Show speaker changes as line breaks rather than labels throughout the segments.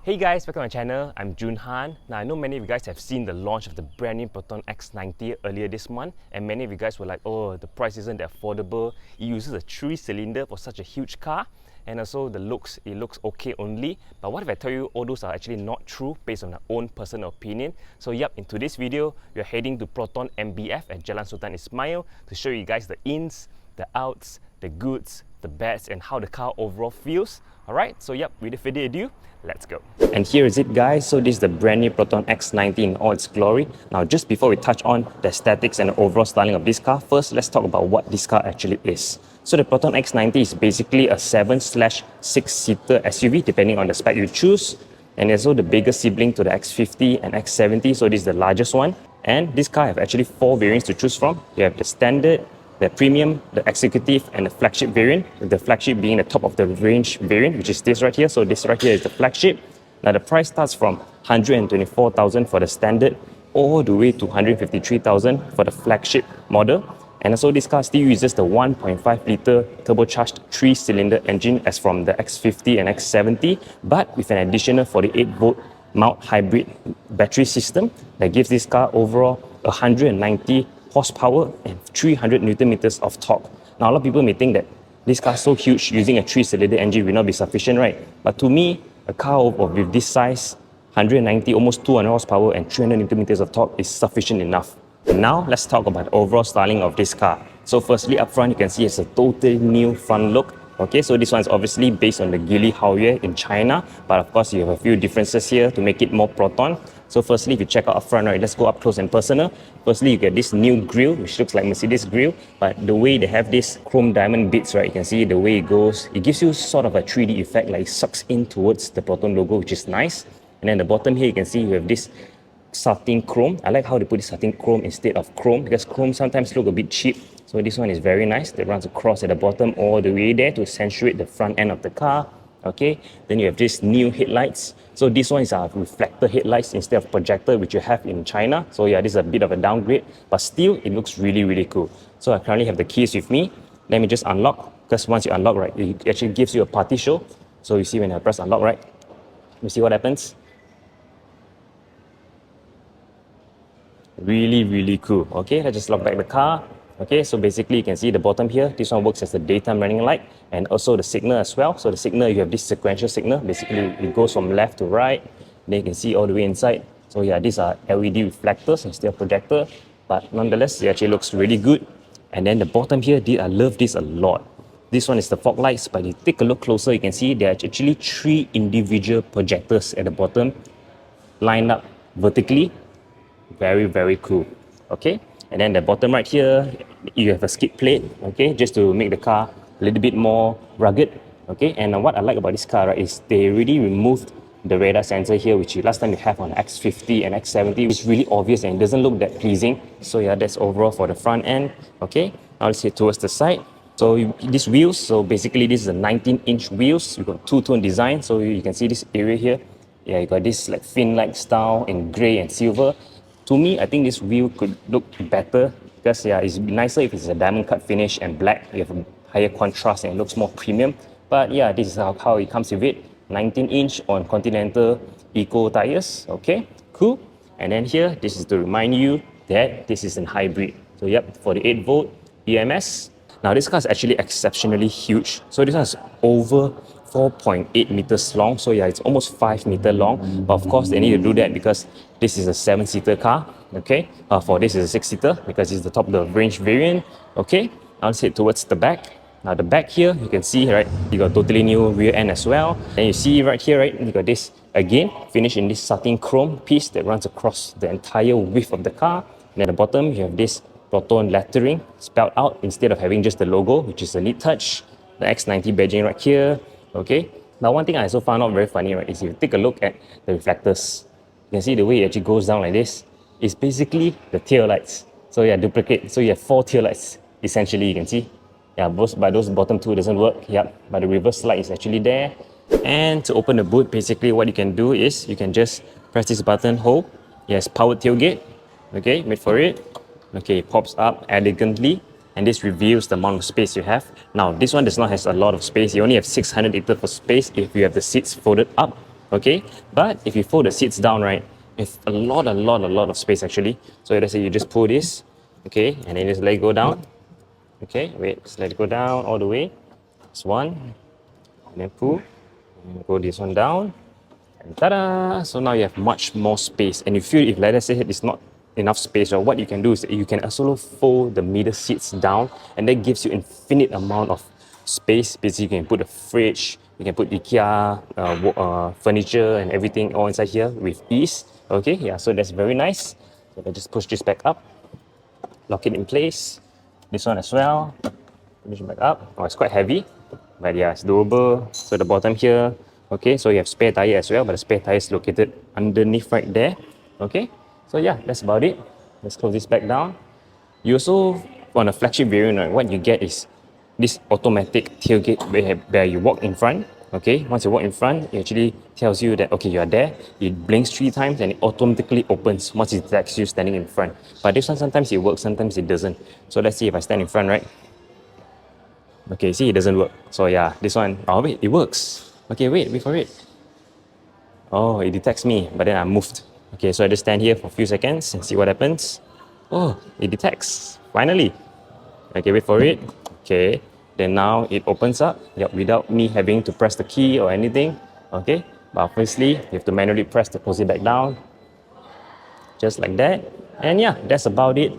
Hey guys, welcome to my channel. I'm Jun Han. Now I know many of you guys have seen the launch of the brand new Proton X90 earlier this month, and many of you guys were like, oh, the price isn't that affordable. It uses a 3-cylinder for such a huge car, and also the looks, it looks okay only. But what if I tell you all those are actually not true based on my own personal opinion? So yep, in today's video, we're heading to Proton MBF at Jalan Sultan Ismail to show you guys the ins, the outs, the goods, the bads, and how the car overall feels. Alright, so yep, without further ado, let's go. And here is it guys, so this is the brand new Proton X90 in all its glory. Now just before we touch on the aesthetics and the overall styling of this car, first let's talk about what this car actually is. So the Proton X90 is basically a 7/6-seater SUV depending on the spec you choose. And also the biggest sibling to the X50 and X70, so this is the largest one. And this car have actually 4 variants to choose from. You have the standard, the premium, the executive, and the flagship variant, with the flagship being the top of the range variant, which is this right here. So this right here is the flagship. Now the price starts from 124,000 for the standard all the way to 153,000 for the flagship model. And also this car still uses the 1.5-litre turbocharged 3-cylinder engine as from the X50 and X70, but with an additional 48-volt mild hybrid battery system that gives this car overall 190 horsepower and 300 Newton meters of torque. Now a lot of people may think that this car is so huge, using a 3-cylinder engine will not be sufficient, right? But to me, a car with this size, 190, almost 200 horsepower and 300 Newton meters of torque is sufficient enough. And now let's talk about the overall styling of this car. So firstly, up front you can see it's a totally new front look. Okay, so this one is obviously based on the Geely Haoyue in China, but of course you have a few differences here to make it more Proton. So firstly, if you check out up front, right, let's go up close and personal. Firstly, you get this new grille, which looks like Mercedes grille, but the way they have this chrome diamond bits, right, you can see the way it goes, it gives you sort of a 3D effect, like it sucks in towards the Proton logo, which is nice. And then the bottom here, you can see you have this satin chrome. I like how they put this satin chrome instead of chrome, because chrome sometimes look a bit cheap. So this one is very nice. That runs across at the bottom all the way there to accentuate the front end of the car. Okay, then you have this new headlights. So this one is a reflector headlights instead of projector, which you have in China. So yeah, this is a bit of a downgrade, but still it looks really, really cool. So I currently have the keys with me. Let me just unlock, because once you unlock, right, it actually gives you a party show. So you see when I press unlock, right, you see what happens. Really, really cool. Okay, let's just lock back the car. Okay, so basically you can see the bottom here, this one works as the daytime running light and also the signal as well. So the signal, you have this sequential signal, basically it goes from left to right, then you can see all the way inside. So yeah, these are LED reflectors instead of projector, but nonetheless it actually looks really good. And then the bottom here, I love this a lot. This one is the fog lights, but if you take a look closer, you can see there are actually 3 individual projectors at the bottom lined up vertically. Very, very cool. Okay, and then the bottom right here, you have a skid plate, okay, just to make the car a little bit more rugged. Okay, and what I like about this car, right, is they really removed the radar sensor here, which last time you have on X50 and X70, which is really obvious and it doesn't look that pleasing. So yeah, that's overall for the front end. Okay, now let's head towards the side. So these wheels, so basically this is a 19-inch wheels. You've got two-tone design, so you can see this area here. Yeah, you got this like fin-like style in grey and silver. To me, I think this wheel could look better because yeah, it's nicer if it's a diamond cut finish and black. You have a higher contrast and it looks more premium. But yeah, this is how it comes with it. 19-inch on Continental Eco tires. Okay, cool. And then here, this is to remind you that this is a hybrid. So yep, 48-volt EMS. Now this car is actually exceptionally huge. So this one is over 4.8 meters long, so yeah, it's almost 5 meters long. But of course they need to do that because this is a 7-seater car. Okay, for this is a 6-seater because it's the top of the range variant. Okay, now let's head towards the back. Now the back here, you can see, right, you got totally new rear end as well. And you see right here, right, you got this again finished in this satin chrome piece that runs across the entire width of the car. And at the bottom you have this Proton lettering spelled out instead of having just the logo, which is a neat touch. The X90 badging right here. Okay, now one thing I also found out very funny, right, is if you take a look at the reflectors, you can see the way it actually goes down like this. It's basically the tail lights. So yeah, duplicate. So you have 4 tail lights essentially, you can see. Yeah, but those bottom 2 doesn't work. Yep, but the reverse light is actually there. And to open the boot, basically what you can do is you can just press this button, hold. Yes, powered tailgate. Okay, wait for it. Okay, it pops up elegantly. And this reveals the amount of space you have. Now, this one does not have a lot of space. You only have 600 liters for space if you have the seats folded up. okay? But if you fold the seats down, right, it's a lot of space actually. So let's say you just pull this, okay, and then just let it go down. Okay, wait, just let it go down all the way. That's one, and then pull, and go this one down. And ta-da! So now you have much more space. And you feel if, let's say, it's not enough space, or what you can do is you can also fold the middle seats down, and that gives you infinite amount of space. Basically, you can put a fridge, you can put IKEA furniture and everything all inside here with ease. Okay, yeah, so that's very nice. So I just push this back up, lock it in place. This one as well, push it back up. Oh, it's quite heavy, but yeah, it's doable. So the bottom here, okay, so you have spare tire as well, but the spare tire is located underneath right there. Okay, so yeah, that's about it. Let's close this back down. You also, on a flagship variant, right, what you get is this automatic tailgate where you walk in front. Okay, once you walk in front, it actually tells you that okay, you are there. It blinks 3 times and it automatically opens once it detects you standing in front. But this one, sometimes it works, sometimes it doesn't. So let's see if I stand in front, right? Okay, see, it doesn't work. So yeah, this one, oh wait, it works. Okay, wait for it. Oh, it detects me, but then I moved. Okay, so I just stand here for a few seconds and see what happens. Oh, it detects, finally. Okay, wait for it. Okay, then now it opens up, yep, without me having to press the key or anything. Okay, but obviously you have to manually press to close it back down, just like that. And yeah, that's about it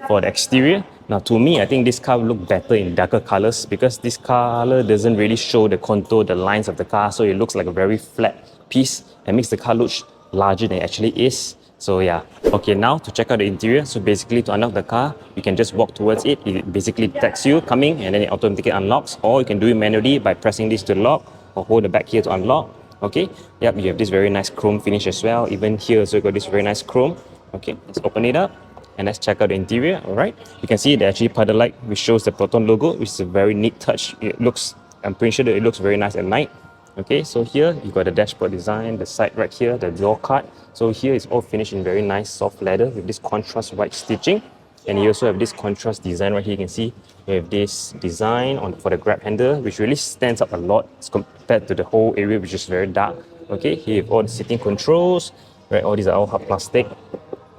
for the exterior. Now to me, I think this car will look better in darker colors because this color doesn't really show the contour, the lines of the car, so it looks like a very flat piece and makes the car look larger than it actually is. So yeah, okay, now to check out the interior. So basically to unlock the car, you can just walk towards it. It basically detects you coming and then it automatically unlocks, or you can do it manually by pressing this to lock or hold the back here to unlock. Okay, yep, you have this very nice chrome finish as well. Even here also got this very nice chrome. Okay, let's open it up and let's check out the interior. All right, you can see the actually puddle light which shows the Proton logo, which is a very neat touch. It looks, I'm pretty sure that it looks very nice at night. Okay, so here you got the dashboard design, the side right here, the door card. So here it's all finished in very nice soft leather with this contrast white stitching. And you also have this contrast design right here. You can see you have this design on for the grab handle, which really stands up a lot as compared to the whole area, which is very dark. Okay, here you have all the seating controls, right? All these are all hard plastic.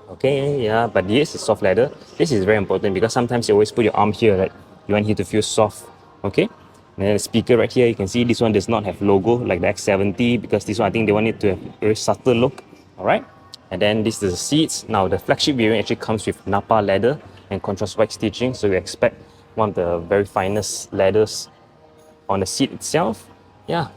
Okay, yeah, but this is soft leather. This is very important because sometimes you always put your arm here, right? You want here to feel soft. Okay, and then the speaker right here, you can see this one does not have logo like the X70 because this one I think they want it to have a very subtle look. All right, and then this is the seats. Now the flagship variant actually comes with Napa leather and contrast white stitching, so you expect one of the very finest leathers on the seat itself. Yeah,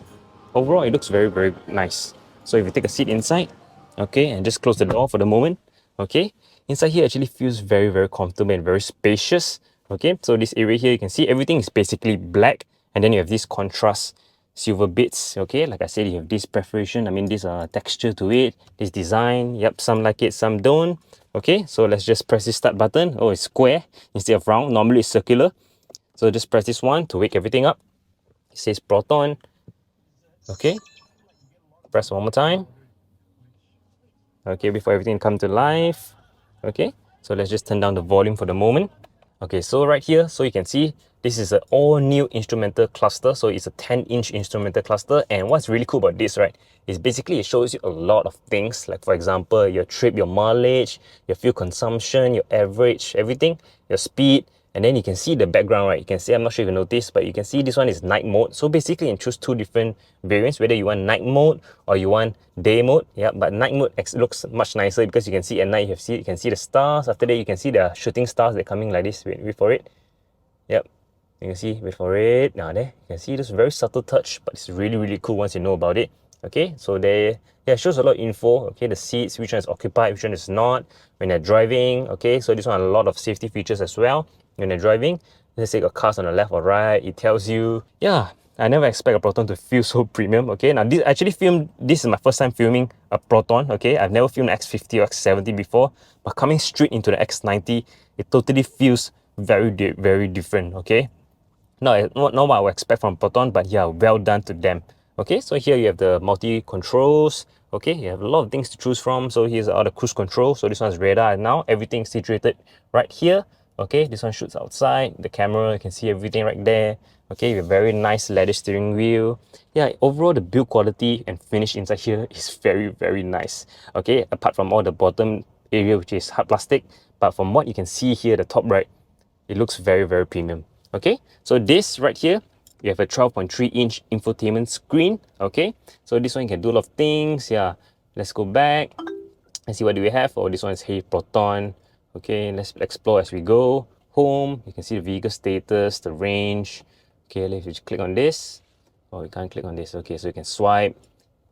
overall it looks very nice. So if you take a seat inside, okay, and just close the door for the moment, okay, inside here actually feels very comfortable and very spacious. Okay, so this area here, you can see everything is basically black, and then you have this contrast silver bits. Okay, like I said, you have this perforation, I mean this texture to it, this design. Yep, some like it, some don't. Okay, so let's just press this start button. Oh, it's square instead of round. Normally it's circular, so just press this one to wake everything up. It says Proton. Okay, press one more time. Okay, before everything come to life. Okay, so let's just turn down the volume for the moment. Okay, so right here, so you can see this is an all new instrumental cluster. So it's a 10-inch instrumental cluster, and what's really cool about this, right, is basically it shows you a lot of things, like for example your trip, your mileage, your fuel consumption, your average, everything, your speed. And then you can see the background, right? You can see, I'm not sure if you noticed, but you can see this one is night mode. So basically you can choose 2 different variants, whether you want night mode or you want day mode. Yeah, but night mode looks much nicer because you can see at night, you can see the stars. After that, you can see the shooting stars, they're coming like this. Wait for it. Yep, you can see, wait for it. Now there, you can see this very subtle touch, but it's really cool once you know about it. Okay, so there, yeah, it shows a lot of info. Okay, the seats, which one is occupied, which one is not, when they're driving. Okay, so this one a lot of safety features as well. When you're driving, let's say got cars on the left or right, it tells you. Yeah, I never expect a Proton to feel so premium. Okay, now this is my first time filming a Proton. Okay, I've never filmed X50 or X70 before, but coming straight into the X90, it totally feels very different. Okay, not what I would expect from Proton, but yeah, well done to them. Okay, so here you have the multi controls. Okay, you have a lot of things to choose from. So here's all the cruise control. So this one's radar now. Everything's situated right here. Okay, this one shoots outside. The camera, you can see everything right there. Okay, a very nice leather steering wheel. Yeah, overall the build quality and finish inside here is very, very nice. Okay, apart from all the bottom area which is hard plastic, but from what you can see here, the top right, it looks very, very premium. Okay, so this right here, you have a 12.3-inch infotainment screen. Okay, so this one you can do a lot of things. Yeah, let's go back and see what do we have. Oh, this one is Hey Proton. Okay, let's explore as we go. Home, you can see the vehicle status, the range. Okay, let's just click on this. Oh, you can't click on this. Okay, so you can swipe.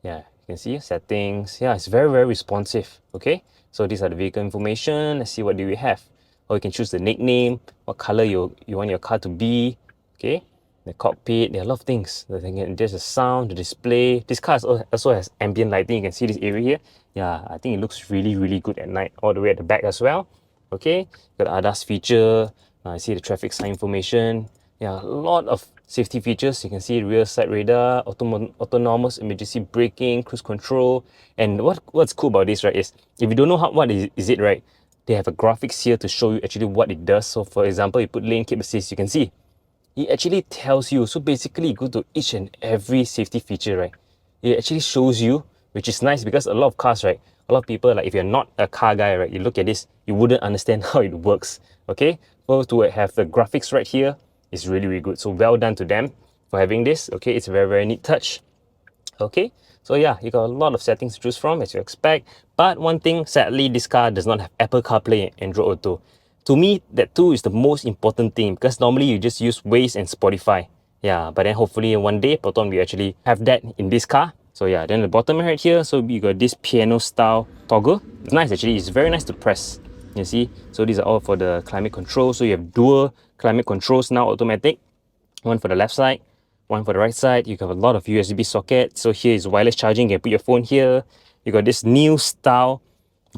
Yeah, you can see settings. Yeah, it's very, very responsive. Okay, so these are the vehicle information. Let's see what do we have. Or you can choose the nickname, what color you want your car to be. Okay, the cockpit, there are a lot of things. There's the sound, the display. This car also has ambient lighting. You can see this area here. Yeah, I think it looks really, really good at night, all the way at the back as well. Okay, got ADAS feature. I see the traffic sign information. Yeah, a lot of safety features. You can see rear side radar, autonomous emergency braking, cruise control. And what's cool about this, right, is if you don't know what is it, right, they have a graphics here to show you actually what it does. So for example, you put lane keep assist, you can see it actually tells you. So basically you go to each and every safety feature, right, it actually shows you, which is nice because a lot of cars, right, a lot of people, like if you're not a car guy, right, you look at this, you wouldn't understand how it works. Okay, so to have the graphics right here is really, really good. So well done to them for having this. Okay, it's a very, very neat touch. Okay, so yeah, you got a lot of settings to choose from as you expect. But one thing, sadly, this car does not have Apple CarPlay and Android Auto. To me, that too is the most important thing because normally you just use Waze and Spotify. Yeah, but then hopefully one day Proton will actually have that in this car. So yeah, then the bottom right here, so you got this piano style toggle. It's nice actually, it's very nice to press. You see, so these are all for the climate control. So you have dual climate controls now, automatic. One for the left side, one for the right side. You have a lot of USB sockets. So here is wireless charging. You can put your phone here. You got this new style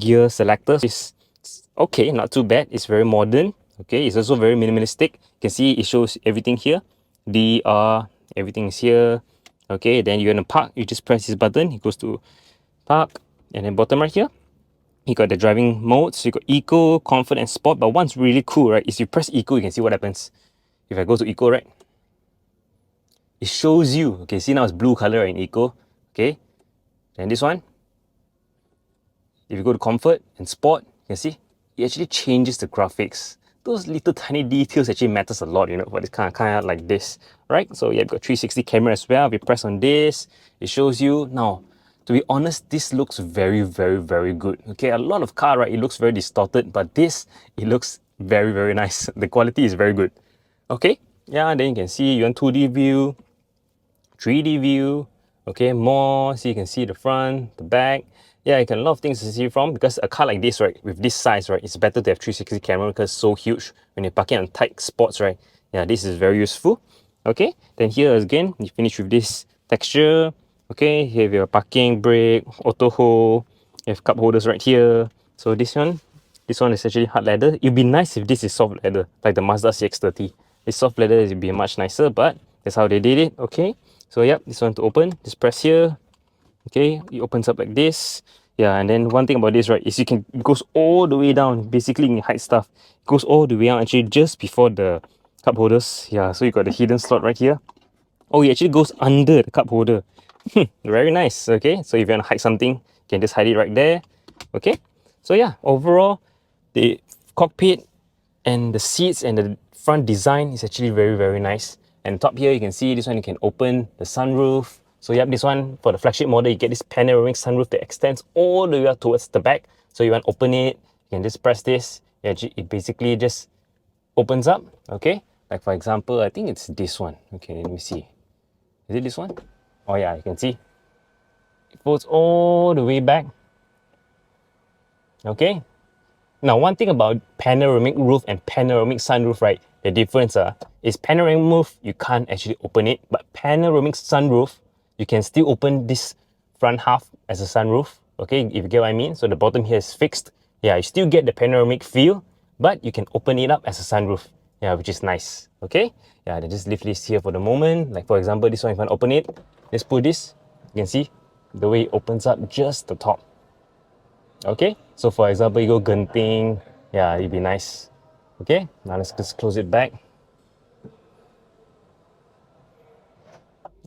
gear selector. It's okay, not too bad. It's very modern. Okay, it's also very minimalistic. You can see it shows everything here. DR, everything is here. Okay, then you're gonna park. You just press this button. It goes to park. And then bottom right here, you got the driving modes. You got Eco, Comfort, and Sport. But one's really cool, right, is you press Eco, you can see what happens. If I go to Eco, right, it shows you. Okay, see now it's blue color in Eco. Okay, and this one, if you go to Comfort and Sport, you can see it actually changes the graphics. Those little tiny details actually matters a lot, you know, for this kind of like this, right? So yeah, you've got 360 camera as well. If you press on this, it shows you. Now, to be honest, this looks very, very, very good. Okay, a lot of car, right, it looks very distorted, but this, it looks very, very nice. The quality is very good. Okay, yeah, then you can see you want 2D view, 3D view. Okay, more, so you can see the front, the back. Yeah, you can a lot of things to see from, because a car like this, right, with this size, right, it's better to have 360 camera because it's so huge when you're parking on tight spots, right? Yeah, this is very useful. Okay, then here again, you finish with this texture. Okay, here you have your parking brake, auto hold, you have cup holders right here. So this one is actually hard leather. It'd be nice if this is soft leather, like the Mazda CX-30. It's soft leather, it'd be much nicer, but that's how they did it. Okay, so yep, this one to open, just press here. Okay, it opens up like this. Yeah, and then one thing about this, right, is it goes all the way down. Basically, you can hide stuff. It goes all the way down actually just before the cup holders. Yeah, so you got the hidden slot right here. Oh, it actually goes under the cup holder. Very nice. Okay, so if you want to hide something, you can just hide it right there. Okay, so yeah, overall, the cockpit and the seats and the front design is actually very, very nice. And top here, you can see this one, you can open the sunroof. So yep, this one, for the flagship model, you get this panoramic sunroof that extends all the way out towards the back. So you want to open it, you can just press this. It basically just opens up. Okay, like for example, I think it's this one. Okay, let me see. Is it this one? Oh yeah, you can see. It folds all the way back. Okay. Now, one thing about panoramic roof and panoramic sunroof, right? The difference is panoramic roof, you can't actually open it, but panoramic sunroof, you can still open this front half as a sunroof. Okay, if you get what I mean. So the bottom here is fixed. Yeah, you still get the panoramic feel, but you can open it up as a sunroof. Yeah, which is nice. Okay. Yeah, they just leave this here for the moment. Like for example, this one, if I open it, let's pull this. You can see the way it opens up just the top. Okay, so for example, you go Genting, yeah, it'd be nice. Okay, now let's just close it back.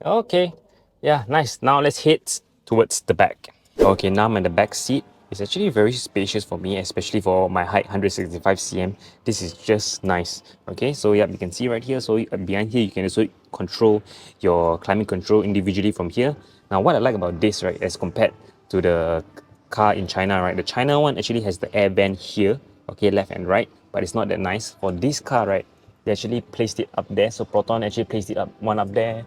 Okay, yeah, nice. Now let's head towards the back. Okay, now I'm in the back seat. It's actually very spacious for me, especially for my height, 165 cm. This is just nice. Okay, so yeah, you can see right here. So behind here, you can also control your climate control individually from here. Now, what I like about this, right, as compared to the car in China, right, the China one actually has the air band here, okay, left and right, but it's not that nice. For this car, right, they actually placed it up there. So Proton actually placed it up there,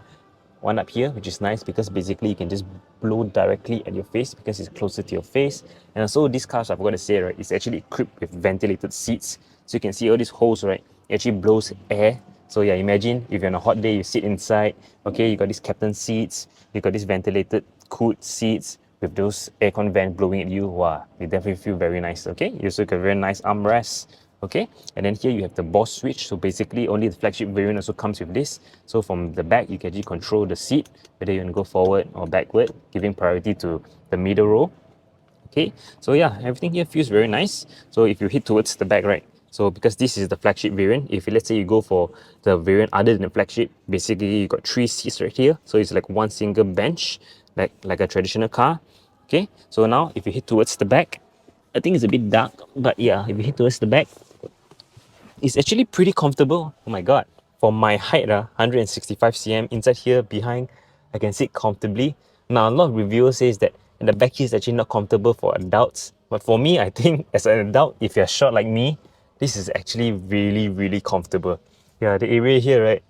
one up here, which is nice because basically you can just blow directly at your face because it's closer to your face. And also this car, I've got to say, right, it's actually equipped with ventilated seats. So you can see all these holes, right, it actually blows air. So yeah, imagine if you're on a hot day, you sit inside, okay, you got these captain seats, you got these ventilated cooled seats with those aircon vent blowing at you. Wow, you definitely feel very nice, okay? You also got a very nice armrest, okay, and then here you have the boss switch. So basically only the flagship variant also comes with this. So from the back you can actually control the seat, whether you want to go forward or backward, giving priority to the middle row. Okay, so yeah, everything here feels very nice. So if you hit towards the back, right, so because this is the flagship variant, if let's say you go for the variant other than the flagship, basically you got 3 seats right here. So it's like one single bench, like a traditional car. Okay, so now if you hit towards the back, I think it's a bit dark, but yeah, if you hit towards the back, it's actually pretty comfortable. Oh my god. For my height, 165 cm, inside here behind, I can sit comfortably. Now, a lot of reviewers says that the back here is actually not comfortable for adults. But for me, I think as an adult, if you're short like me, this is actually really, really comfortable. Yeah, the area here, right?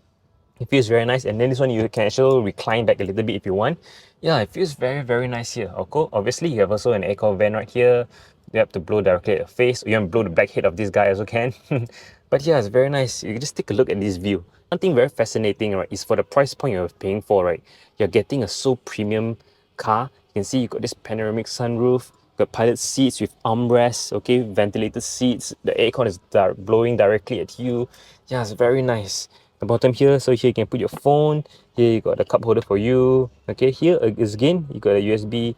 It feels very nice. And then this one, you can actually recline back a little bit if you want. Yeah, it feels very, very nice here. Okay, obviously, you have also an aircon vent right here. You have to blow directly at your face. You want to blow the black head of this guy also can. But yeah, it's very nice. You can just take a look at this view. One thing very fascinating, right, is for the price point you're paying for, right, you're getting a so premium car. You can see you got this panoramic sunroof, got pilot seats with armrests, okay, ventilated seats. The aircon is blowing directly at you. Yeah, it's very nice. The bottom here, so here you can put your phone. Here you got the cup holder for you. Okay, here is again you got a USB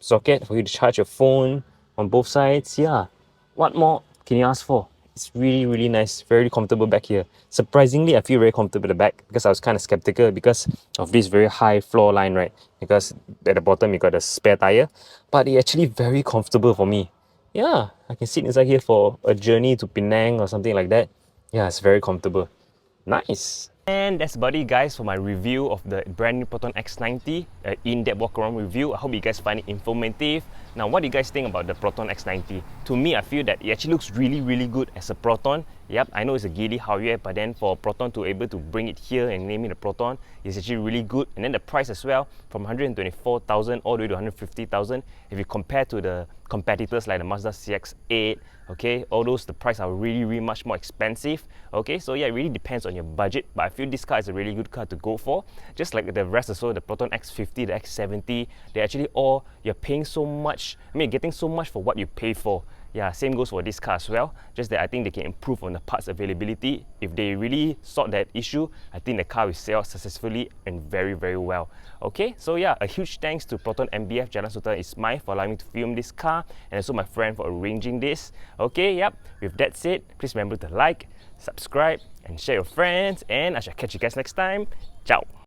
socket for you to charge your phone on both sides. Yeah, what more can you ask for? It's really, really nice, very comfortable back here. Surprisingly, I feel very comfortable at the back because I was kind of skeptical because of this very high floor line, right? Because at the bottom you got a spare tire, but it's actually very comfortable for me. Yeah, I can sit inside here for a journey to Penang or something like that. Yeah, it's very comfortable. Nice. And that's about it, guys, for my review of the brand new Proton X90, in-depth walk-around review. I hope you guys find it informative. Now, what do you guys think about the Proton X90? To me, I feel that it actually looks really, really good as a Proton. Yep, I know it's a Geely Hardware, but then for Proton to able to bring it here and name it a Proton is actually really good. And then the price as well, from 124,000 all the way to 150,000. If you compare to the competitors like the Mazda CX-8, okay, all those, the price are really, really much more expensive. Okay, so yeah, it really depends on your budget, but I feel this car is a really good car to go for. Just like the rest also, the Proton X50, the X70, they actually all, you're paying so much, I mean, getting so much for what you pay for. Yeah, same goes for this car as well. Just that I think they can improve on the parts availability. If they really sort that issue, I think the car will sell successfully and very, very well. Okay, so yeah, a huge thanks to Proton MBF Jalan Sultan Ismail for allowing me to film this car, and also my friend for arranging this. Okay, yep, with that said, please remember to like, subscribe, and share your friends, and I shall catch you guys next time. Ciao.